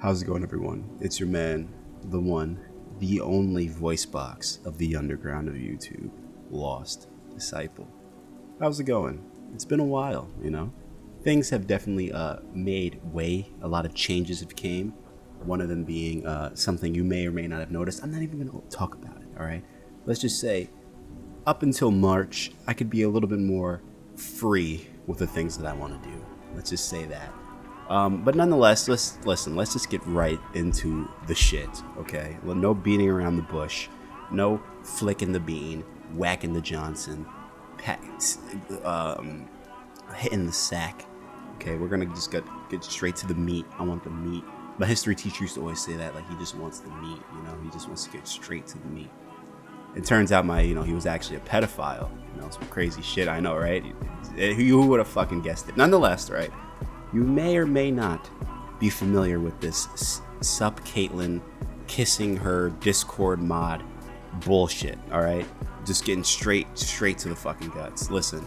How's it going, everyone? It's your man, the one, the only voice box of the underground of YouTube, Lost Disciple. How's it going? It's been a while, you know? Things have definitely made way. A lot of changes have came. One of them being something you may or may not have noticed. I'm not even going to talk about it, all right? Let's just say, up until March, I could be a little bit more free with the things that I want to do. Let's just say that. But nonetheless, let's just get right into the shit, okay? Well, no beating around the bush, no flicking the bean, whacking the Johnson, hitting the sack, okay? We're gonna just get straight to the meat. I want the meat. My history teacher used to always say that, like, he just wants the meat, you know? He just wants to get straight to the meat. It turns out he was actually a pedophile, you know, some crazy shit, I know, right? Who would have fucking guessed it? Nonetheless, right? You may or may not be familiar with this Supcaitlin kissing her Discord mod bullshit, all right? Just getting straight to the fucking guts. Listen,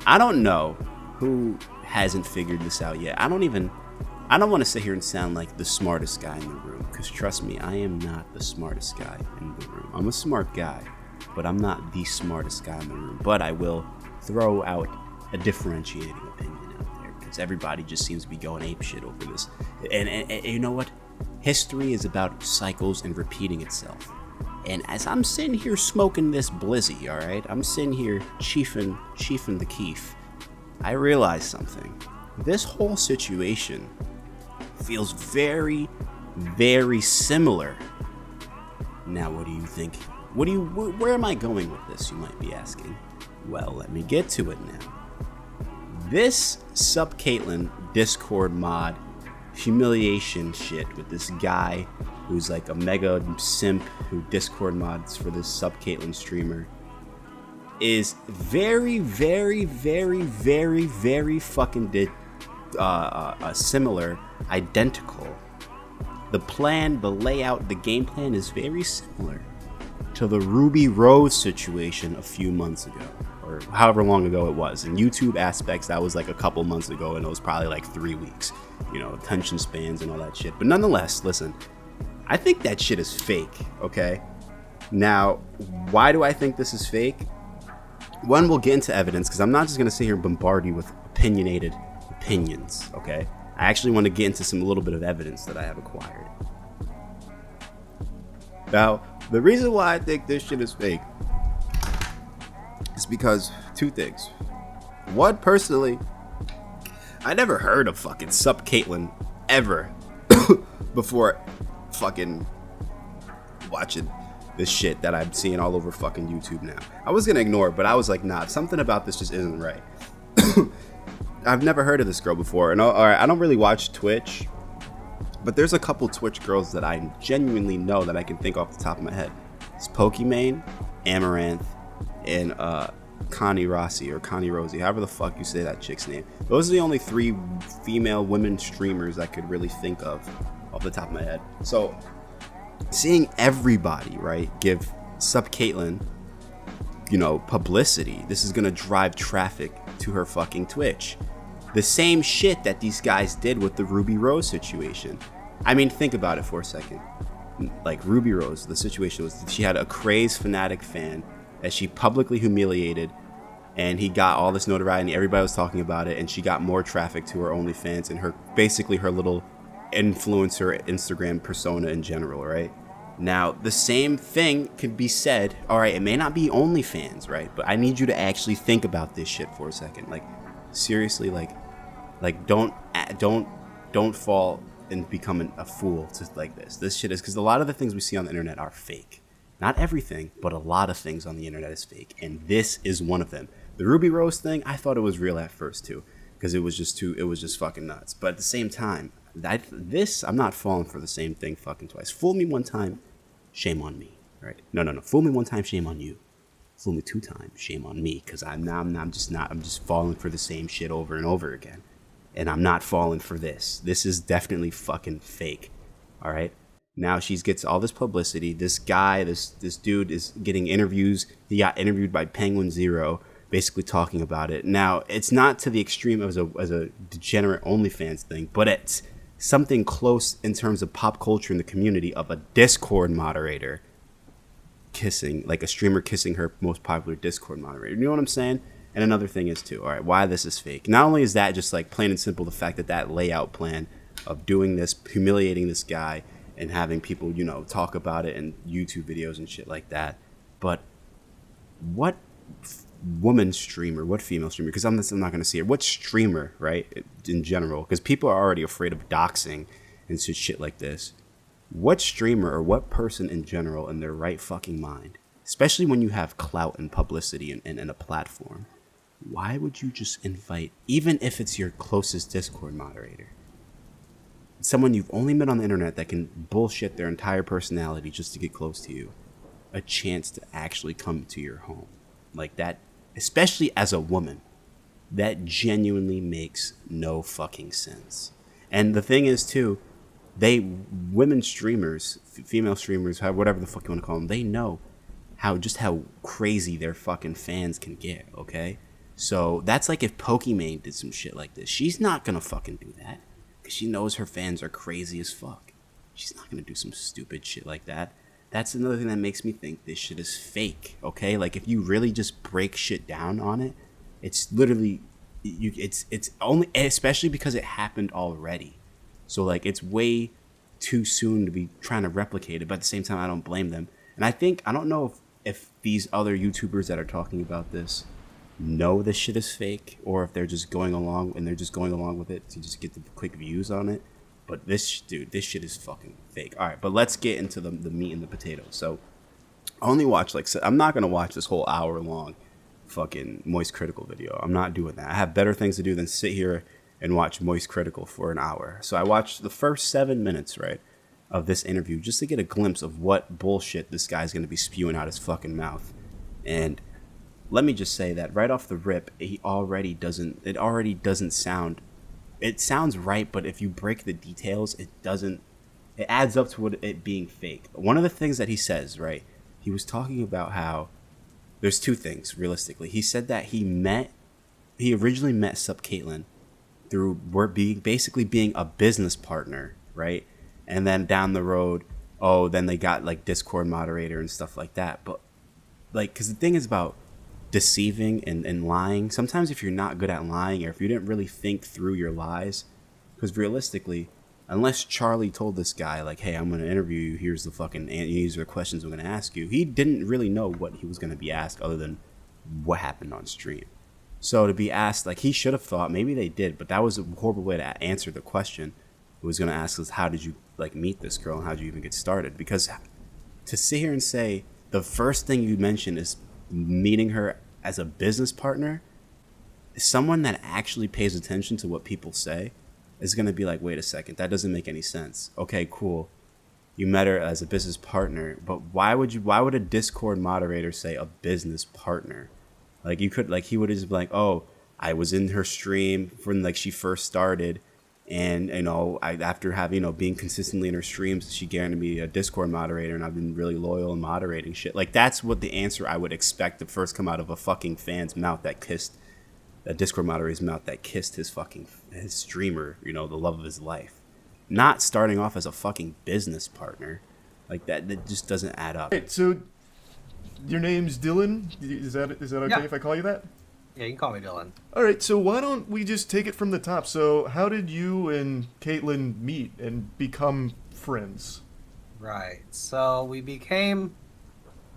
I don't know who hasn't figured this out yet. I don't want to sit here and sound like the smartest guy in the room, because trust me, I am not the smartest guy in the room. I'm a smart guy, but I'm not the smartest guy in the room. But I will throw out a differentiating opinion. Everybody just seems to be going apeshit over this. And you know what? History is about cycles and repeating itself. And as I'm sitting here smoking this blizzy, all right? I'm sitting here chiefing the keef. I realize something. This whole situation feels very, very similar. Now, what do you think? Where am I going with this, you might be asking? Well, let me get to it now. This Supcaitlin Discord mod humiliation shit with this guy who's like a mega simp who Discord mods for this Supcaitlin streamer is very, very, very, very, very fucking similar, identical. The plan, the layout, the game plan is very similar to the Ruby Rose situation a few months ago. Or however long ago it was. In YouTube aspects, that was like a couple months ago, and it was probably like 3 weeks, you know, attention spans and all that shit. But nonetheless, listen, I think that shit is fake, okay? Now, why do I think this is fake? One, we'll get into evidence, because I'm not just going to sit here and bombard you with opinionated opinions, okay? I actually want to get into some little bit of evidence that I have acquired. Now, the reason why I think this shit is fake is because two things. One, personally, I never heard of fucking Supcaitlin ever before fucking watching this shit that I'm seeing all over fucking YouTube now. I was gonna ignore it, but I was like, nah, something about this just isn't right. I've never heard of this girl before, and I don't really watch Twitch, but there's a couple Twitch girls that I genuinely know that I can think off the top of my head. It's Pokimane, Amaranth, and Connie Rossi, however the fuck you say that chick's name. Those are the only 3 female women streamers I could really think of off the top of my head. So seeing everybody, right, give Supcaitlin, you know, publicity, this is gonna drive traffic to her fucking Twitch. The same shit that these guys did with the Ruby Rose situation. I mean, think about it for a second. Like Ruby Rose, the situation was she had a crazed fanatic fan that she publicly humiliated, and he got all this notoriety, everybody was talking about it, and she got more traffic to her OnlyFans and her little influencer Instagram persona in general, right? Now, the same thing could be said, all right, it may not be OnlyFans, right? But I need you to actually think about this shit for a second. Like, seriously, like don't fall and become a fool to like this. This shit is, because a lot of the things we see on the internet are fake. Not everything, but a lot of things on the internet is fake, and this is one of them. The Ruby Rose thing, I thought it was real at first too, because it was just fucking nuts. But at the same time, I'm not falling for the same thing fucking twice. Fool me one time, shame on me, right? No. Fool me one time, shame on you. Fool me 2 times, shame on me, because I'm just falling for the same shit over and over again, and I'm not falling for this. This is definitely fucking fake, all right? Now she gets all this publicity. This guy, this dude is getting interviews. He got interviewed by Penguin Zero, basically talking about it. Now, it's not to the extreme as a degenerate OnlyFans thing, but it's something close in terms of pop culture in the community of a Discord moderator kissing, like a streamer kissing her most popular Discord moderator. You know what I'm saying? And another thing is too, all right, why this is fake. Not only is that just like plain and simple the fact that that layout plan of doing this, humiliating this guy and having people, you know, talk about it in YouTube videos and shit like that, but what woman streamer, what female streamer, because I'm not going to see it, what streamer, right, in general, because people are already afraid of doxing and shit like this. What streamer or what person in general in their right fucking mind, especially when you have clout and publicity and a platform, why would you just invite, even if it's your closest Discord moderator, someone you've only met on the internet that can bullshit their entire personality just to get close to you, a chance to actually come to your home like that, especially as a woman? That genuinely makes no fucking sense. And the thing is too, women streamers, female streamers, whatever the fuck you want to call them, they know how crazy their fucking fans can get, okay? So that's like if Pokimane did some shit like this. She's not gonna fucking do that because she knows her fans are crazy as fuck. She's not gonna do some stupid shit like that. That's another thing that makes me think this shit is fake, okay? Like if you really just break shit down on it, it's literally, it's only, especially because it happened already. So like it's way too soon to be trying to replicate it, but at the same time I don't blame them. And I don't know if these other YouTubers that are talking about this know this shit is fake, or if they're just going along with it to just get the quick views on it. But this shit is fucking fake. All right, but let's get into the meat and the potatoes. So I only watch I'm not gonna watch this whole hour long fucking Moist Critical video. I'm not doing that. I have better things to do than sit here and watch Moist Critical for an hour. So I watched the first 7 minutes, right, of this interview just to get a glimpse of what bullshit this guy's gonna be spewing out his fucking mouth. And let me just say that right off the rip, it already doesn't sound, it sounds right, but if you break the details, it adds up to it being fake. One of the things that he says, right, he was talking about how there's two things realistically. He said that he originally met Supcaitlin through basically being a business partner, right? And then down the road, then they got like Discord moderator and stuff like that. But like, because the thing is about deceiving and lying, sometimes if you're not good at lying, or if you didn't really think through your lies, because realistically, unless Charlie told this guy like, hey, I'm going to interview you, here's the fucking, these are the questions I'm going to ask you, he didn't really know what he was going to be asked other than what happened on stream. So to be asked, like, he should have thought, maybe they did, but that was a horrible way to answer the question. It was going to ask us, how did you like meet this girl and how did you even get started? Because to sit here and say the first thing you mentioned is meeting her as a business partner, someone that actually pays attention to what people say is going to be like, wait a second, that doesn't make any sense. Okay, cool, you met her as a business partner, but why would a Discord moderator say a business partner? Like, you could, like, he would have just be like, oh, I was in her stream when like she first started, and after having being consistently in her streams, she guaranteed me a Discord moderator, and I've been really loyal and moderating shit. Like, that's what the answer I would expect to first come out of a fucking fan's mouth that kissed a Discord moderator's mouth that kissed his streamer, the love of his life. Not starting off as a fucking business partner. Like, that just doesn't add up. Right, so your name's Dylan? Is that okay if I call you that? Yeah, you can call me Dylan. All right, so why don't we just take it from the top? So how did you and Caitlin meet and become friends? Right, so we became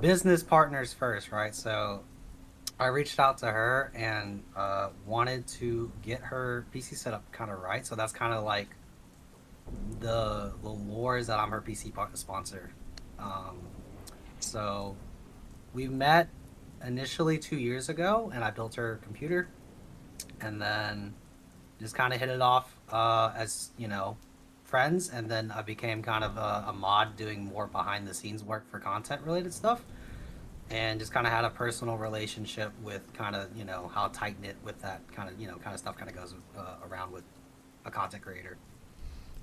business partners first, right? So I reached out to her and wanted to get her PC set up kind of right. So that's kind of like the lore is that I'm her PC sponsor. So we met initially 2 years ago, and I built her computer, and then just kind of hit it off as friends, and then I became kind of a mod doing more behind the scenes work for content related stuff, and just kind of had a personal relationship with kind of how tight knit with that kind of stuff kind of goes around with a content creator.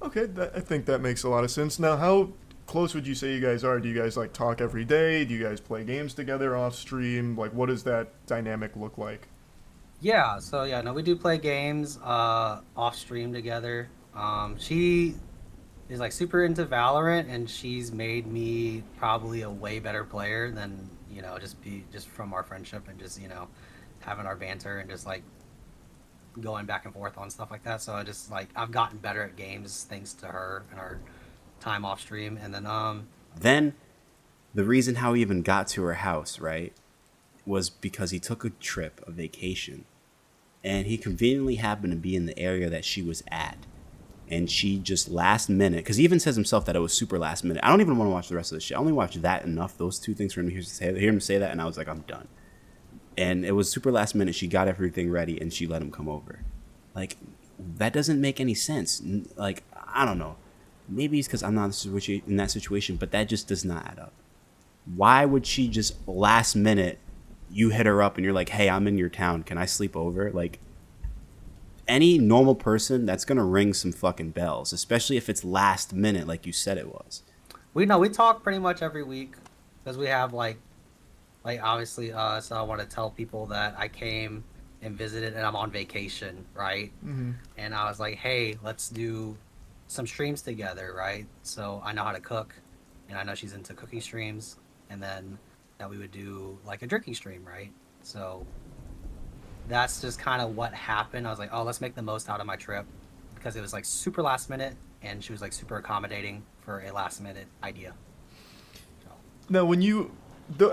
Okay, I think that makes a lot of sense. Now, how close would you say you guys are? Do you guys like talk every day? Do you guys play games together off stream? Like, what does that dynamic look like? Yeah, so we do play games off stream together. She is like super into Valorant, and she's made me probably a way better player than just from our friendship and just having our banter and just like going back and forth on stuff like that. So I just like I've gotten better at games thanks to her and our time off stream. And Then the reason how he even got to her house, right, was because he took a trip, a vacation, and he conveniently happened to be in the area that she was at. And she just last minute, because he even says himself that it was super last minute. I don't even want to watch the rest of the shit. I only watched that enough, those two things for him to hear him say that, and I was like, I'm done. And it was super last minute. She got everything ready, and she let him come over. Like, that doesn't make any sense. Like, I don't know. Maybe it's because I'm not in that situation, but that just does not add up. Why would she just last minute, you hit her up and you're like, hey, I'm in your town. Can I sleep over? Like, any normal person, that's going to ring some fucking bells, especially if it's last minute like you said it was. we talk pretty much every week because we have like obviously so I want to tell people that I came and visited and I'm on vacation, right? Mm-hmm. And I was like, hey, let's do some streams together, right? So I know how to cook, and I know she's into cooking streams, and then that we would do like a drinking stream, right? So that's just kind of what happened. I was like, oh, let's make the most out of my trip because it was like super last minute, and she was like super accommodating for a last minute idea. So, Now,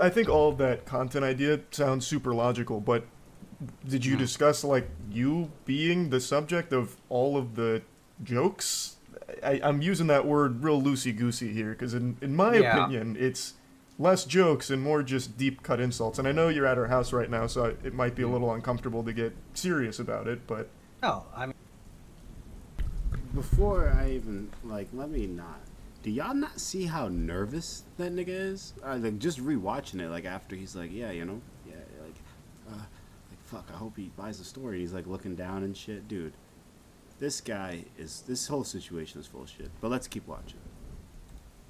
I think all of that content idea sounds super logical, but did you discuss like you being the subject of all of the jokes? I'm using that word real loosey-goosey here because in my opinion, it's less jokes and more just deep cut insults. And I know you're at her house right now, so it might be a little uncomfortable to get serious about it, but... no, I mean... Before I even, like, let me not. Do y'all not see how nervous that nigga is? Like, just rewatching it, like, after he's like, yeah, like, fuck, I hope he buys the story. He's, like, looking down and shit. Dude, this whole situation is full of shit. But let's keep watching.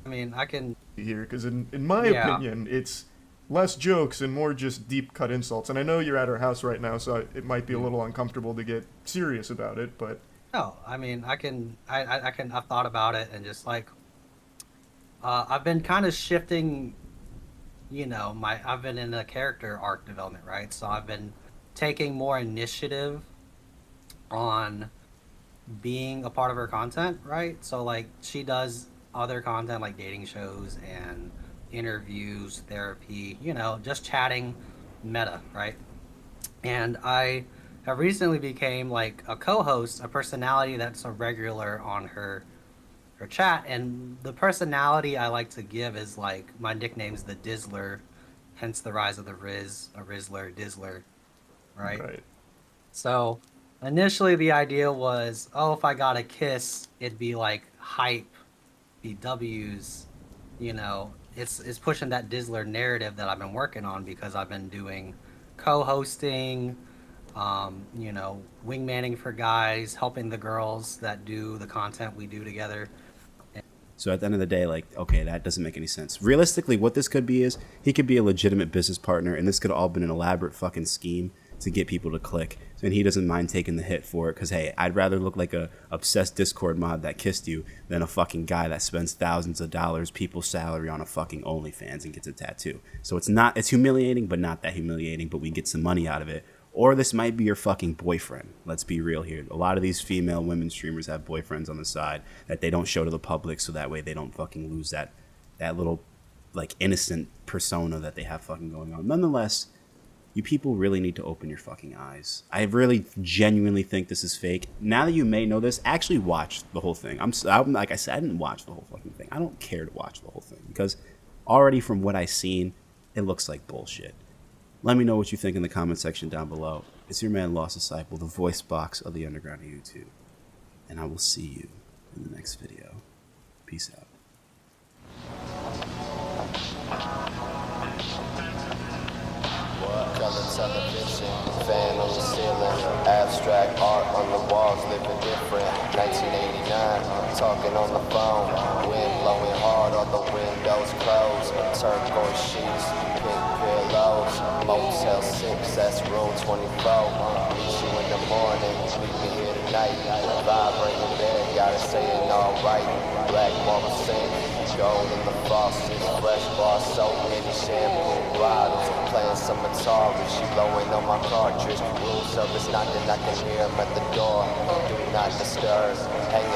I mean, I can... here because in my opinion, it's less jokes and more just deep cut insults. And I know you're at her house right now, so it might be a little uncomfortable to get serious about it, but... No, I mean, I've thought about it and just like... I've been kind of shifting, I've been in a character arc development, right? So I've been taking more initiative on being a part of her content, right? So like she does other content like dating shows and interviews, therapy, just chatting meta, right? And I have recently became like a co-host, a personality that's a regular on her chat, and the personality I like to give is like my nickname's the Dizzler, hence the rise of the Riz, a Rizzler, Dizzler, right? So initially the idea was, oh, if I got a kiss, it'd be like hype, be W's, it's pushing that Dizzler narrative that I've been working on because I've been doing co-hosting, wingmanning for guys, helping the girls that do the content we do together. So at the end of the day, like, okay, that doesn't make any sense. Realistically, what this could be is he could be a legitimate business partner, and this could have all been an elaborate fucking scheme to get people to click. And he doesn't mind taking the hit for it because, hey, I'd rather look like a obsessed Discord mod that kissed you than a fucking guy that spends thousands of dollars, people's salary on a fucking OnlyFans and gets a tattoo. So it's humiliating, but not that humiliating, but we get some money out of it. Or this might be your fucking boyfriend. Let's be real here. A lot of these female women streamers have boyfriends on the side that they don't show to the public, so that way they don't fucking lose that little, like, innocent persona that they have fucking going on. Nonetheless, you people really need to open your fucking eyes. I really genuinely think this is fake. Now that you may know this, actually watch the whole thing. I'm like I said, I didn't watch the whole fucking thing. I don't care to watch the whole thing because already from what I've seen, it looks like bullshit. Let me know what you think in the comment section down below. It's your man, Lost Disciple, the voice box of the underground of YouTube. And I will see you in the next video. Peace out. Color television, fan on the ceiling, abstract art on the walls, living different. 1989, talking on the phone, wind blowing hard, all the windows closed, turquoise sheets, pink pillows. Motel 6, that's room 24. Meet you in the morning, meet me here tonight. Vibrating bed, gotta say it all right. Black marble sink, gold in the faucets, fresh bar soap, mini shampoo bottles. Playing some Atari, she blowing on my cartridge. Room service knocking, I can hear him at the door. Do not disturb, hanging